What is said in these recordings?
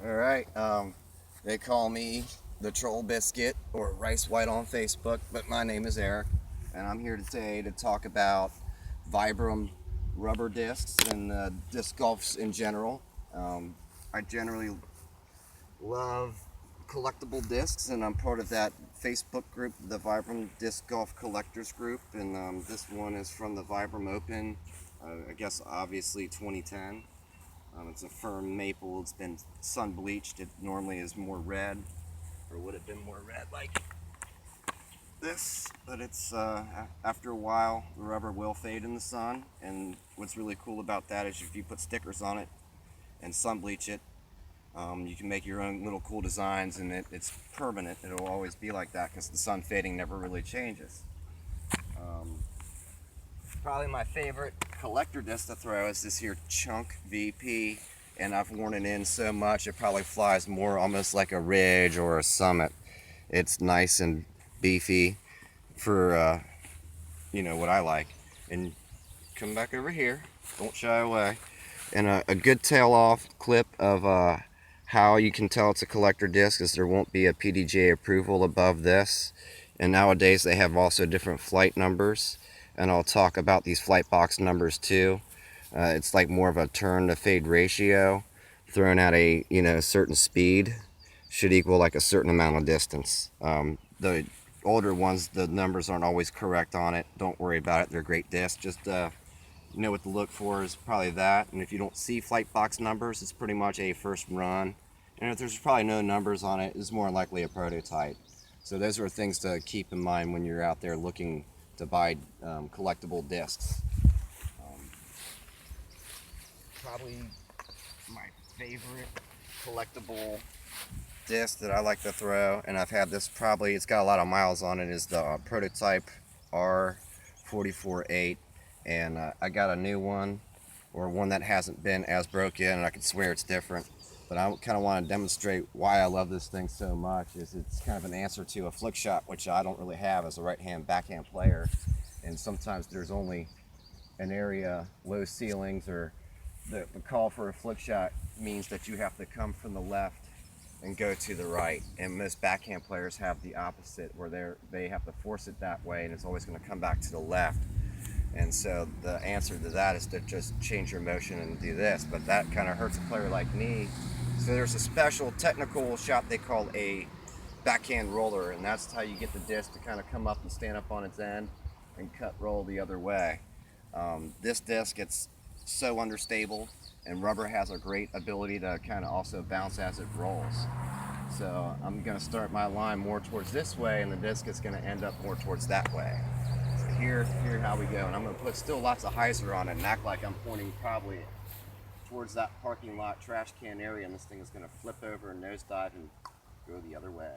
All right. They call me the Troll Biscuit or Rice White on Facebook, but my name is Eric, and I'm here today to talk about Vibram rubber discs and disc golfs in general. I generally love collectible discs, and I'm part of that Facebook group, the Vibram Disc Golf Collectors Group, and this one is from the Vibram Open, I guess obviously 2010. It's a firm maple. It's been sun bleached. It normally is more red, or would have been more red like this. But it's after a while, the rubber will fade in the sun. And what's really cool about that is if you put stickers on it and sun bleach it, you can make your own little cool designs, and it's permanent. It'll always be like that because the sun fading never really changes. Um, Probably my favorite collector disc to throw is this here Chunk VP, and I've worn it in so much it probably flies more almost like a Ridge or a Summit. It's nice and beefy for what I like. And come back over here, don't shy away. And a good tail off clip of how you can tell it's a collector disc is there won't be a PDGA approval above this. And nowadays they have also different flight numbers, and I'll talk about these flight box numbers too. It's like more of a turn to fade ratio. Thrown at a certain speed should equal like a certain amount of distance. The older ones, the numbers aren't always correct on it. Don't worry about it. They're great discs. Just know what to look for is probably that. And if you don't see flight box numbers, it's pretty much a first run. And if there's probably no numbers on it, it's more likely a prototype. So those are things to keep in mind when you're out there looking to buy collectible discs. Probably my favorite collectible disc that I like to throw, and I've had this probably, it's got a lot of miles on it, is the prototype R44-8, and I got a new one, or one that hasn't been as broken, and I can swear it's different. But I kind of want to demonstrate why I love this thing so much. Is it's kind of an answer to a flick shot, which I don't really have as a right-hand backhand player, and sometimes there's only an area, low ceilings, or the call for a flick shot means that you have to come from the left and go to the right. And most backhand players have the opposite, where they have to force it that way, and it's always going to come back to the left. And so the answer to that is to just change your motion and do this. But that kind of hurts a player like me. So there's a special technical shot they call a backhand roller, and that's how you get the disc to kind of come up and stand up on its end and cut roll the other way. This disc gets so understable, and rubber has a great ability to kind of also bounce as it rolls. So I'm going to start my line more towards this way, and the disc is going to end up more towards that way. So here how we go, and I'm going to put still lots of hyzer on it and act like I'm pointing probably towards that parking lot trash can area, and this thing is going to flip over and nosedive and go the other way.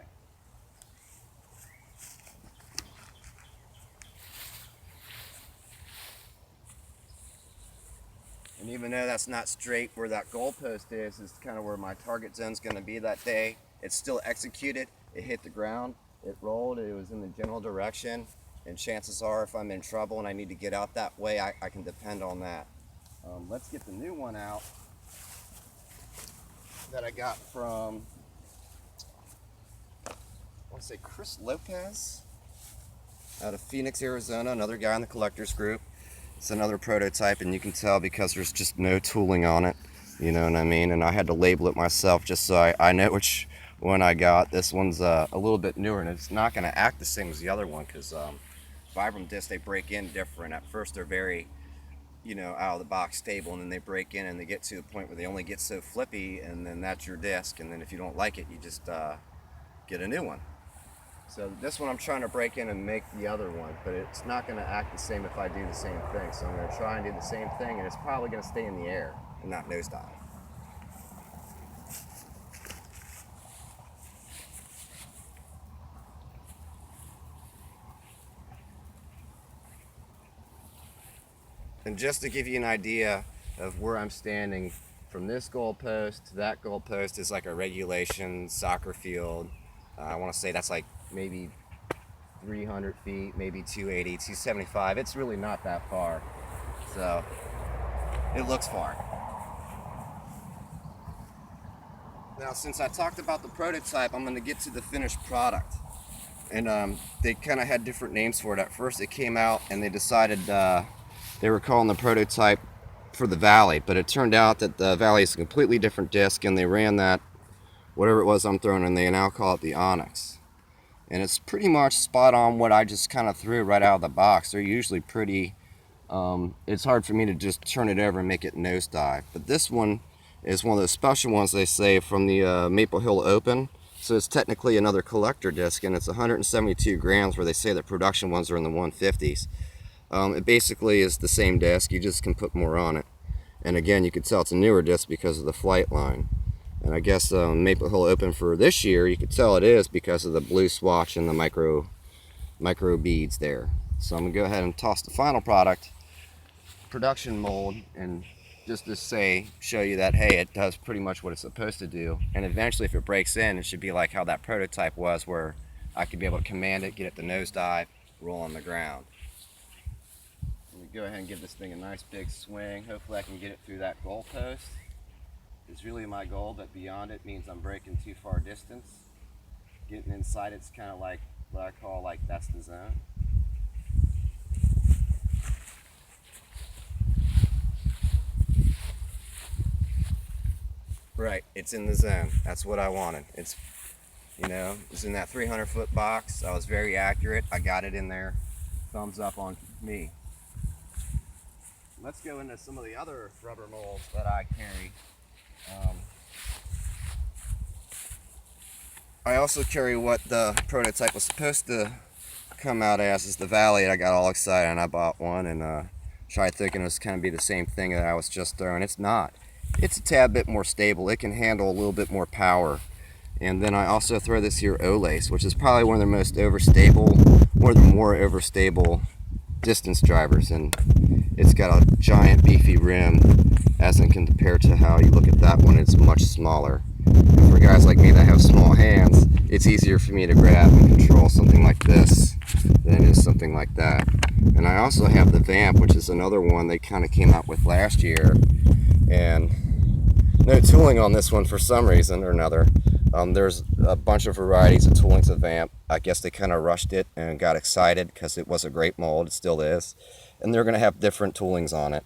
And even though that's not straight where that goalpost is kind of where my target zone is going to be that day, it's still executed. It hit the ground, it rolled, it was in the general direction, and chances are if I'm in trouble and I need to get out that way, I can depend on that. Let's get the new one out that I got from, I want to say Chris Lopez out of Phoenix, Arizona, another guy in the collectors group. It's another prototype, and you can tell because there's just no tooling on it, you know what I mean? And I had to label it myself just so I know which one I got. This one's a little bit newer, and it's not going to act the same as the other one because Vibram discs, they break in different. At first they're very, out of the box stable, and then they break in and they get to the point where they only get so flippy, and then that's your disc. And then if you don't like it, you just get a new one. So this one I'm trying to break in and make the other one, but it's not going to act the same if I do the same thing. So I'm going to try and do the same thing, and it's probably going to stay in the air and not nosedive. And just to give you an idea of where I'm standing, from this goalpost to that goalpost is like a regulation soccer field. I want to say that's like maybe 300 feet, maybe 280, 275. It's really not that far. So it looks far. Now, since I talked about the prototype, I'm going to get to the finished product. And they kind of had different names for it. At first, it came out and they decided they were calling the prototype for the Valley, but it turned out that the Valley is a completely different disc, and they ran that, whatever it was I'm throwing, and they now call it the Onyx. And it's pretty much spot on what I just kind of threw right out of the box. They're usually pretty, it's hard for me to just turn it over and make it nosedive. But this one is one of those special ones they say from the Maple Hill Open. So it's technically another collector disc, and it's 172 grams, where they say the production ones are in the 150s. It basically is the same disc, you just can put more on it. And again, you could tell it's a newer disc because of the flight line. And I guess Maple Hill Open for this year, you could tell it is because of the blue swatch and the micro beads there. So I'm gonna go ahead and toss the final product, production mold, and just to show you that, hey, it does pretty much what it's supposed to do. And eventually, if it breaks in, it should be like how that prototype was, where I could be able to command it, get it to nosedive, roll on the ground. Let me go ahead and give this thing a nice big swing. Hopefully I can get it through that goal post. It's really my goal, but beyond it means I'm breaking too far distance. Getting inside it's kind of like what I call like that's the zone. Right, it's in the zone. That's what I wanted. It's, you know, it's in that 300-foot box. I was very accurate. I got it in there. Thumbs up on me. Let's go into some of the other rubber molds that I carry. I also carry what the prototype was supposed to come out as, is the Valley. I got all excited and I bought one and tried thinking it was kind of be the same thing that I was just throwing. It's not. It's a tad bit more stable. It can handle a little bit more power. And then I also throw this here O-Lace, which is probably one of the most overstable, one of the more overstable distance drivers. And it's got a giant beefy rim as in compared to how you look at that one, it's much smaller. And for guys like me that have small hands, it's easier for me to grab and control something like this than it is something like that. And I also have the Vamp, which is another one they kind of came out with last year. And no tooling on this one for some reason or another. There's a bunch of varieties of toolings of Vamp. I guess they kind of rushed it and got excited because it was a great mold. It still is. And they're going to have different toolings on it.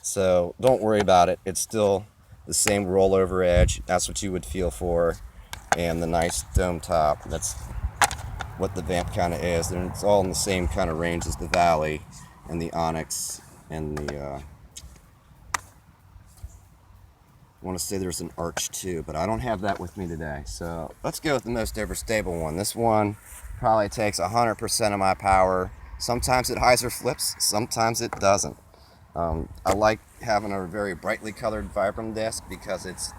So don't worry about it. It's still the same rollover edge. That's what you would feel for. And the nice dome top. That's what the Vamp kind of is. And it's all in the same kind of range as the Valley and the Onyx and the... I want to say there's an Arch too, but I don't have that with me today. So let's go with the most overstable one. This one probably takes 100% of my power. Sometimes it hyzer flips, sometimes it doesn't. I like having a very brightly colored Vibram disc because it's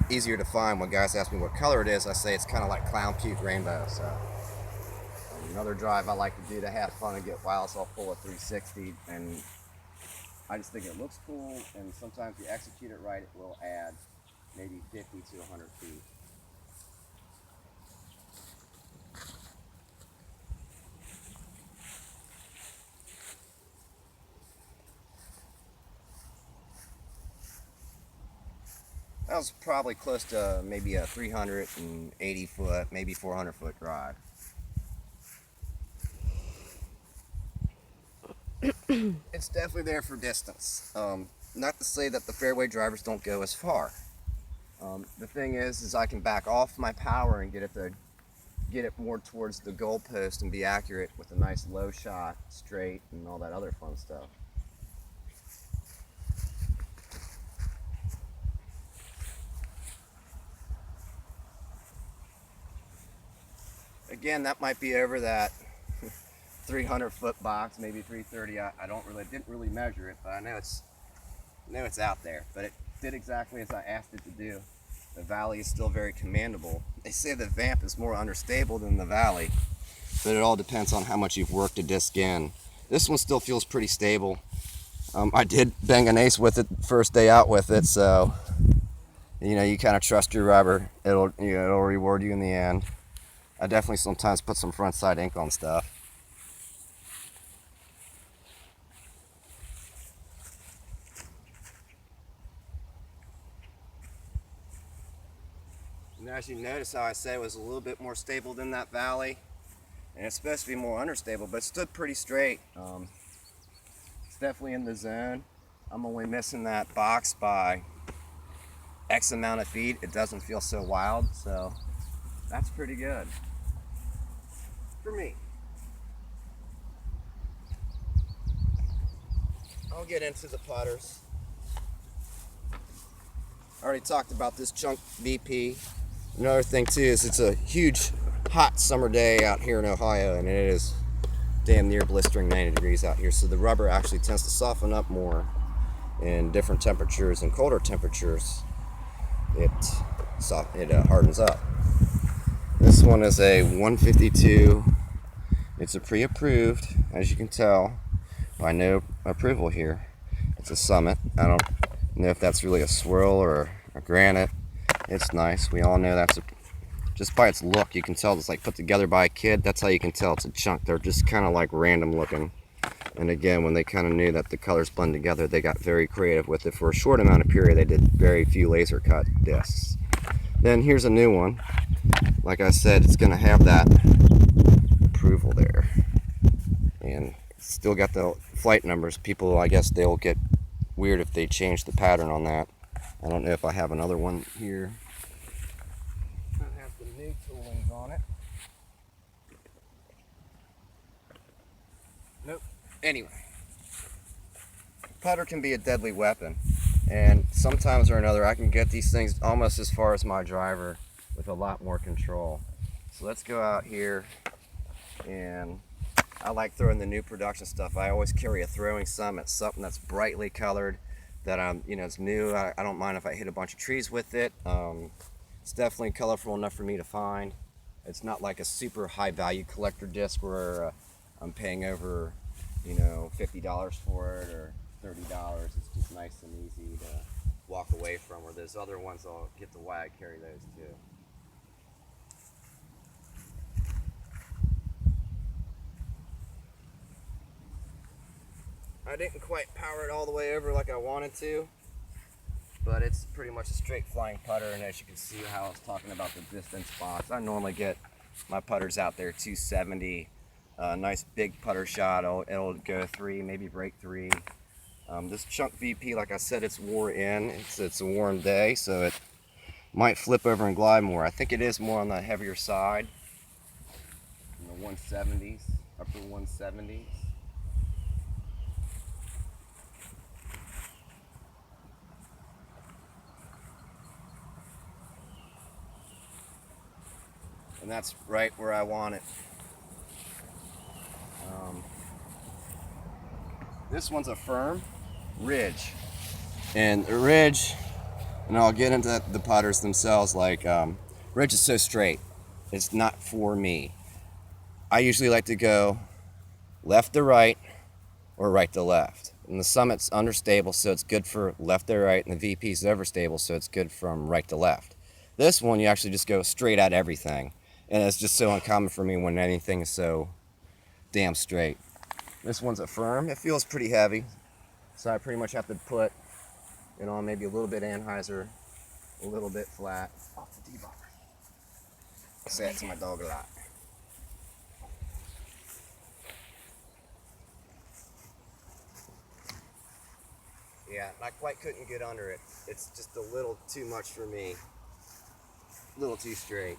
easier to find. When guys ask me what color it is, I say it's kind of like clown puke rainbow. So another drive I like to do to have fun and get wild, so I'll pull a 360, and I just think it looks cool, and sometimes if you execute it right, it will add maybe 50 to 100 feet. That was probably close to maybe a 380 foot, maybe 400 foot drive. It's definitely there for distance. Not to say that the fairway drivers don't go as far. The thing is I can back off my power and get it more towards the goal post and be accurate with a nice low shot, straight, and all that other fun stuff. Again, that might be over that 300 foot box, maybe 330. I didn't really measure it, but I know it's out there. But it did exactly as I asked it to do. The Valley is still very commandable. They say the Vamp is more understable than the Valley, but it all depends on how much you've worked a disc in. This one still feels pretty stable. I did bang an ace with it first day out with it, so you kind of trust your rubber. It'll reward you in the end. I definitely sometimes put some front side ink on stuff. And as you notice how I said it was a little bit more stable than that valley. And it's supposed to be more understable, but it stood pretty straight. It's definitely in the zone. I'm only missing that box by X amount of feet. It doesn't feel so wild, so that's pretty good for me. I'll get into the putters. I already talked about this Chunk VP. Another thing too is it's a huge hot summer day out here in Ohio, and it is damn near blistering 90 degrees out here, so the rubber actually tends to soften up more in different temperatures. And colder temperatures it hardens up. This one is a 152. It's a pre-approved, as you can tell by no approval here. It's a Summit. I don't know if that's really a swirl or a granite. It's nice. We all know that's just by its look, you can tell it's like put together by a kid. That's how you can tell it's a chunk. They're just kind of like random looking. And again, when they kind of knew that the colors blend together, they got very creative with it. For a short amount of period, they did very few laser cut discs. Then here's a new one. Like I said, it's going to have that approval there. And still got the flight numbers. People, I guess they'll get weird if they change the pattern on that. I don't know if I have another one here. I have the new toolings on it. Nope. Anyway, putter can be a deadly weapon, and sometimes or another I can get these things almost as far as my driver with a lot more control. So let's go out here, and I like throwing the new production stuff. I always carry a throwing Summit, something that's brightly colored, that it's new. I don't mind if I hit a bunch of trees with it. It's definitely colorful enough for me to find. It's not like a super high value collector disc where I'm paying over $50 for it or $30. It's just nice and easy to walk away from, where those other ones I'll get the wag, carry those too. I didn't quite power it all the way over like I wanted to, but it's pretty much a straight flying putter. And as you can see how I was talking about the distance box, I normally get my putters out there 270. Nice big putter shot. It'll go 3, maybe break 3. This Chunk VP, like I said, it's wore in. It's a warm day, so it might flip over and glide more. I think it is more on the heavier side, in the 170s, upper 170s. And that's right where I want it. This one's a firm ridge, and the ridge, and I'll get into the putters themselves. Like ridge is so straight, it's not for me. I usually like to go left to right or right to left. And the Summit's understable, so it's good for left to right, and the VP's overstable, so it's good from right to left. This one, you actually just go straight at everything. And it's just so uncommon for me when anything is so damn straight. This one's a firm. It feels pretty heavy, so I pretty much have to put it on maybe a little bit anhyzer, a little bit flat. Off the D-bar. I say that to my dog a lot. Yeah, I quite couldn't get under it. It's just a little too much for me. A little too straight.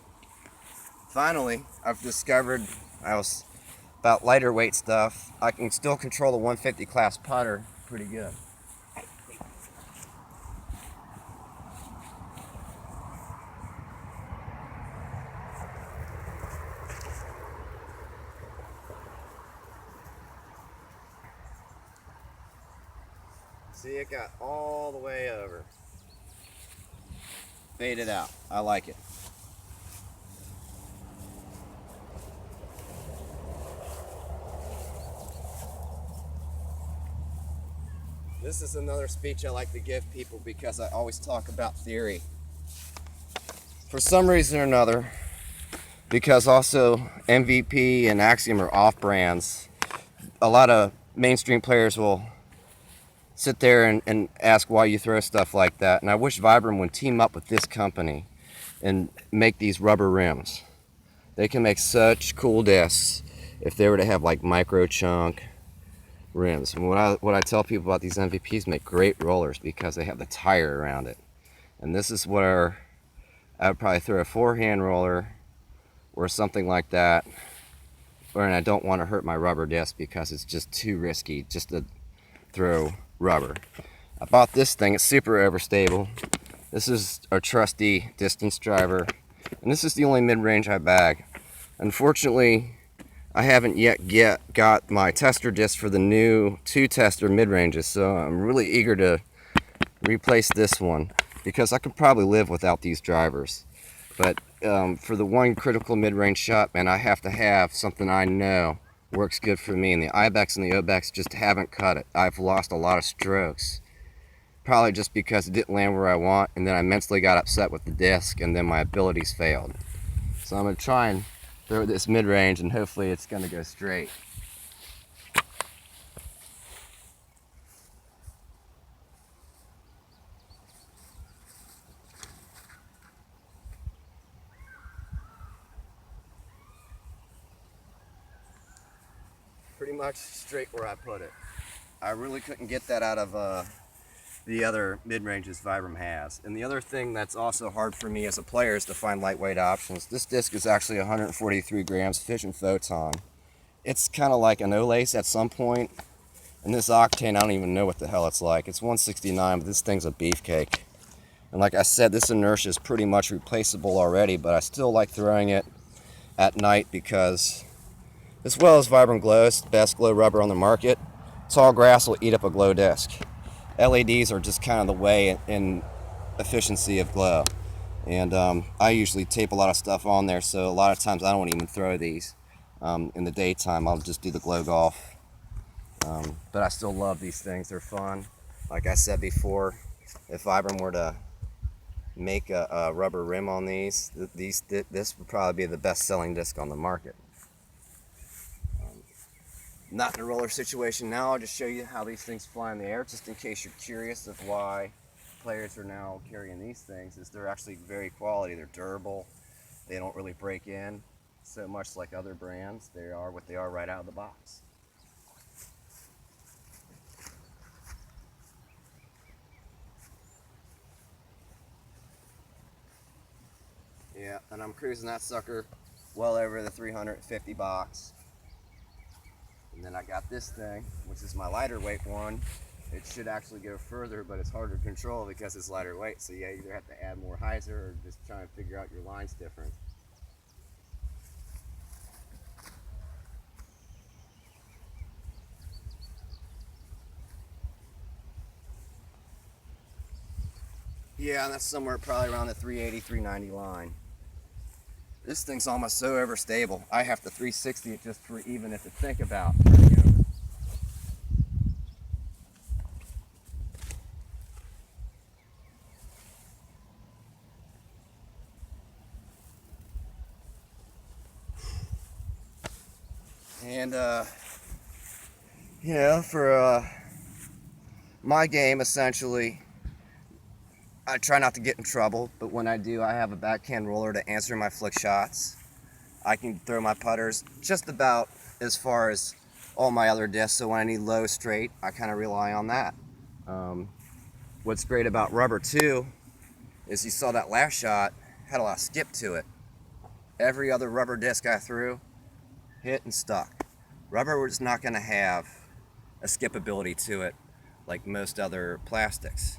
Finally, I've discovered about lighter weight stuff. I can still control the 150 class putter pretty good. See, it got all the way over. Faded out. I like it. This is another speech I like to give people because I always talk about theory. For some reason or another, because also MVP and Axiom are off brands, a lot of mainstream players will sit there and ask why you throw stuff like that. And I wish Vibram would team up with this company and make these rubber rims. They can make such cool discs if they were to have like micro chunk rims. And what I tell people about these MVPs, make great rollers because they have the tire around it. And this is where I would probably throw a forehand roller or something like that, and I don't want to hurt my rubber disc because it's just too risky just to throw rubber. I bought this thing, it's super overstable. This is our trusty distance driver, and this is the only mid-range I bag. Unfortunately, I haven't yet got my tester disc for the new 2-tester mid-ranges, so I'm really eager to replace this one because I could probably live without these drivers. But for the one critical mid-range shot, man, I have to have something I know works good for me, and the Ibex and the Obex just haven't cut it. I've lost a lot of strokes, probably just because it didn't land where I want, and then I mentally got upset with the disc, and then my abilities failed. So I'm going to try and throw this mid-range, and hopefully it's going to go straight. Pretty much straight where I put it. I really couldn't get that out of the other mid-ranges Vibram has. And the other thing that's also hard for me as a player is to find lightweight options. This disc is actually 143 grams fission photon. It's kind of like an O-lace at some point. And this octane, I don't even know what the hell it's like. It's 169, but this thing's a beefcake. And like I said, this inertia is pretty much replaceable already, but I still like throwing it at night because, as well as Vibram Glow, it's the best glow rubber on the market. Tall grass will eat up a glow disc. LEDs are just kind of the way in efficiency of glow. And I usually tape a lot of stuff on there, so a lot of times I don't even throw these. In the daytime, I'll just do the glow golf. But I still love these things. They're fun. Like I said before, if Vibram were to make a rubber rim on these, this would probably be the best selling disc on the market. Not in a roller situation now. I'll just show you how these things fly in the air, just in case you're curious of why players are now carrying these things. Is they're actually very quality. They're durable. They don't really break in so much like other brands. They are what they are right out of the box. Yeah, and I'm cruising that sucker well over the 350 box. And then I got this thing, which is my lighter weight one. It should actually go further, but it's harder to control because it's lighter weight. So you either have to add more hyzer or just try and figure out your lines different. Yeah, that's somewhere probably around the 380, 390 line. This thing's almost so overstable. I have to 360 it just for even if to think about turning over. And you know, for my game, essentially, I try not to get in trouble, but when I do, I have a backhand roller to answer my flick shots. I can throw my putters just about as far as all my other discs, so when I need low straight, I kind of rely on that. What's great about rubber too is you saw that last shot had a lot of skip to it. Every other rubber disc I threw hit and stuck. Rubber was not going to have a skip ability to it like most other plastics.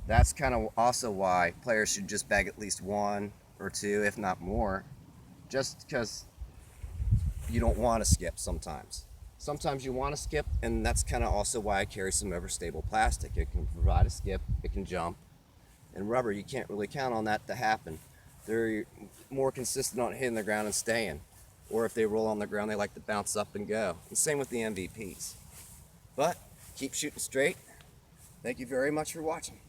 That's kind of also why players should just bag at least one or two, if not more, just because you don't want to skip sometimes. Sometimes you want to skip, and that's kind of also why I carry some overstable plastic. It can provide a skip, it can jump. And rubber, you can't really count on that to happen. They're more consistent on hitting the ground and staying. Or if they roll on the ground, they like to bounce up and go. And same with the MVPs. But keep shooting straight. Thank you very much for watching.